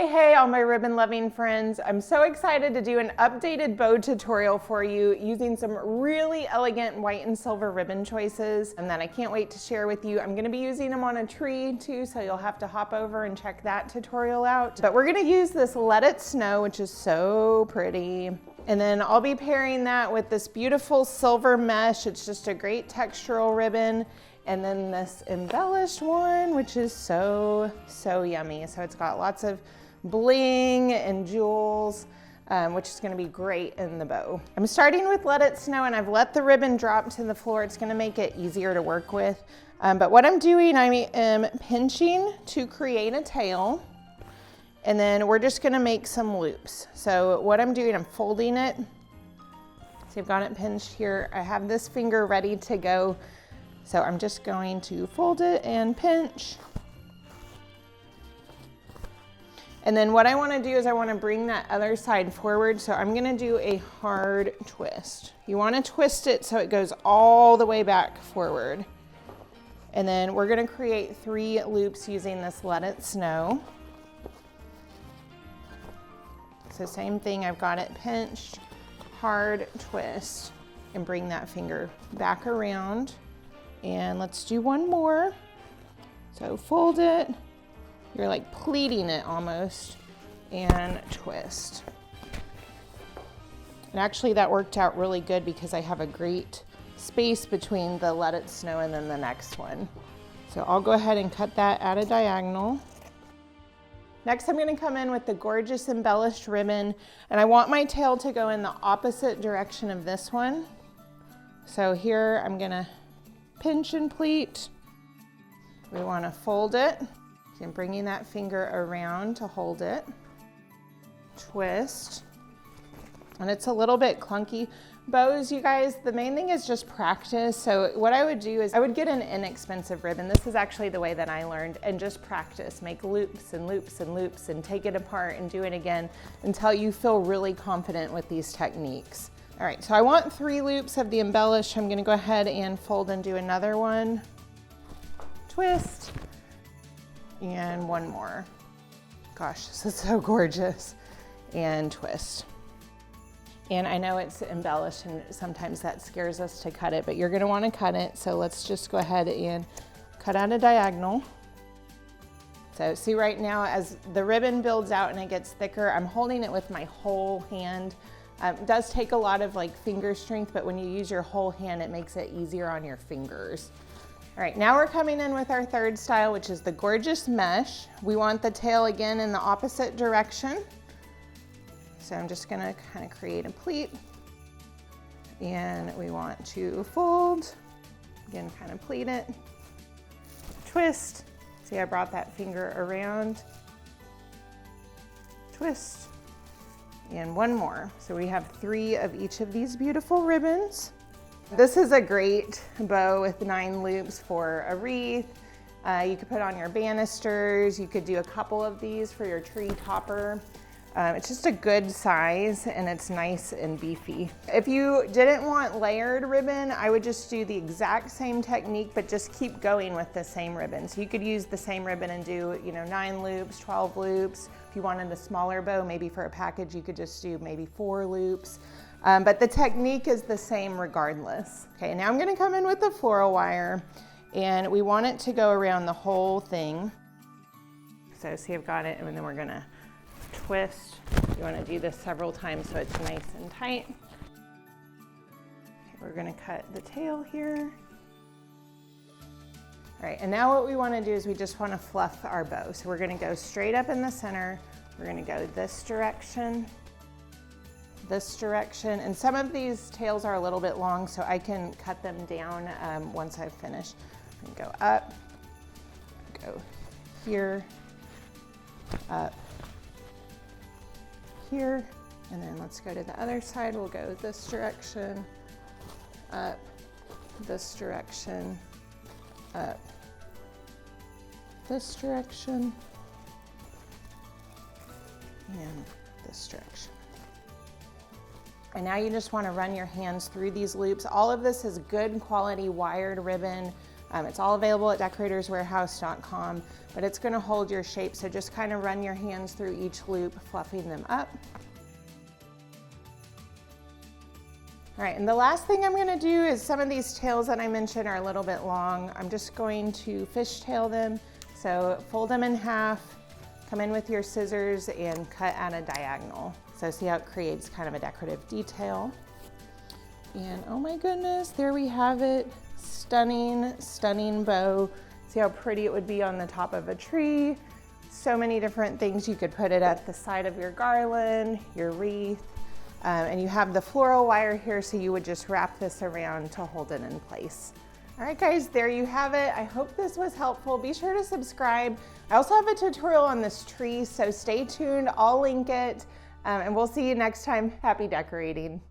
Hey, all my ribbon loving friends. I'm so excited to do an updated bow tutorial for you using some really elegant white and silver ribbon choices, and that I can't wait to share with you. I'm gonna be using them on a tree too, so you'll have to hop over and check that tutorial out. But we're gonna use this Let It Snow, which is so pretty. And then I'll be pairing that with this beautiful silver mesh. It's just a great textural ribbon. And then this embellished one, which is so yummy. So it's got lots of bling and jewels, which is gonna be great in the bow. I'm starting with Let It Snow, and I've let the ribbon drop to the floor. It's gonna make it easier to work with. But what I'm doing, I am pinching to create a tail. And then we're just gonna make some loops. So what I'm doing, I'm folding it. So I've got it pinched here. I have this finger ready to go. So I'm just going to fold it and pinch. And then what I want to do is I want to bring that other side forward. So I'm going to do a hard twist. You want to twist it so it goes all the way back forward. And then we're going to create 3 loops using this Let It Snow. So same thing, I've got it pinched, hard twist, and bring that finger back around. And let's do one more. So fold it, you're like pleating it almost, and twist. And actually that worked out really good because I have a great space between the Let It Snow and then the next one. So I'll go ahead and cut that at a diagonal. Next, I'm going to come in with the gorgeous embellished ribbon, and I want my tail to go in the opposite direction of this one. So here I'm going to pinch and pleat. We want to fold it. I'm bringing that finger around to hold it. Twist. And it's a little bit clunky. Bows, you guys, the main thing is just practice. So what I would do is I would get an inexpensive ribbon. This is actually the way that I learned, and just practice. Make loops and loops and loops and take it apart and do it again until you feel really confident with these techniques. All right, so I want 3 loops of the embellish. I'm gonna go ahead and fold and do another one. Twist, and one more. Gosh, this is so gorgeous. And twist. And I know it's embellished and sometimes that scares us to cut it, but you're gonna wanna cut it. So let's just go ahead and cut out a diagonal. So see right now as the ribbon builds out and it gets thicker, I'm holding it with my whole hand. It does take a lot of like finger strength, but when you use your whole hand, it makes it easier on your fingers. All right, now we're coming in with our third style, which is the gorgeous mesh. We want the tail again in the opposite direction. So I'm just gonna kind of create a pleat, and we want to fold, again, kind of pleat it, twist. See, I brought that finger around, twist, and one more. So we have 3 of each of these beautiful ribbons. This is a great bow with 9 loops for a wreath. You could put on your banisters. You could do a couple of these for your tree topper. It's just a good size and it's nice and beefy. If you didn't want layered ribbon, I would just do the exact same technique, but just keep going with the same ribbon. So you could use the same ribbon and do, 9 loops, 12 loops. If you wanted a smaller bow, maybe for a package, you could just do maybe 4 loops. But the technique is the same regardless. Okay, now I'm gonna come in with the floral wire, and we want it to go around the whole thing. So see, I've got it, and then we're gonna twist. You want to do this several times so it's nice and tight. Okay, we're going to cut the tail here. All right, and now what we want to do is we just want to fluff our bow. So we're going to go straight up in the center. We're going to go this direction, and some of these tails are a little bit long, so I can cut them down once I've finished. I'm going to go up, go here, up, here, and then let's go to the other side. We'll go this direction, up, this direction, up, this direction, and this direction. And now you just want to run your hands through these loops. All of this is good quality wired ribbon. It's all available at decoratorswarehouse.com, but it's gonna hold your shape, so just kind of run your hands through each loop, fluffing them up. All right, and the last thing I'm gonna do is some of these tails that I mentioned are a little bit long. I'm just going to fishtail them. So fold them in half, come in with your scissors and cut at a diagonal. So see how it creates kind of a decorative detail. And oh my goodness, there we have it. Stunning, stunning bow. See how pretty it would be on the top of a tree. So many different things. You could put it at the side of your garland, your wreath. And you have the floral wire here, so you would just wrap this around to hold it in place. All right guys, there you have it. I hope this was helpful. Be sure to subscribe. I also have a tutorial on this tree, so stay tuned. I'll link it, and we'll see you next time. Happy decorating.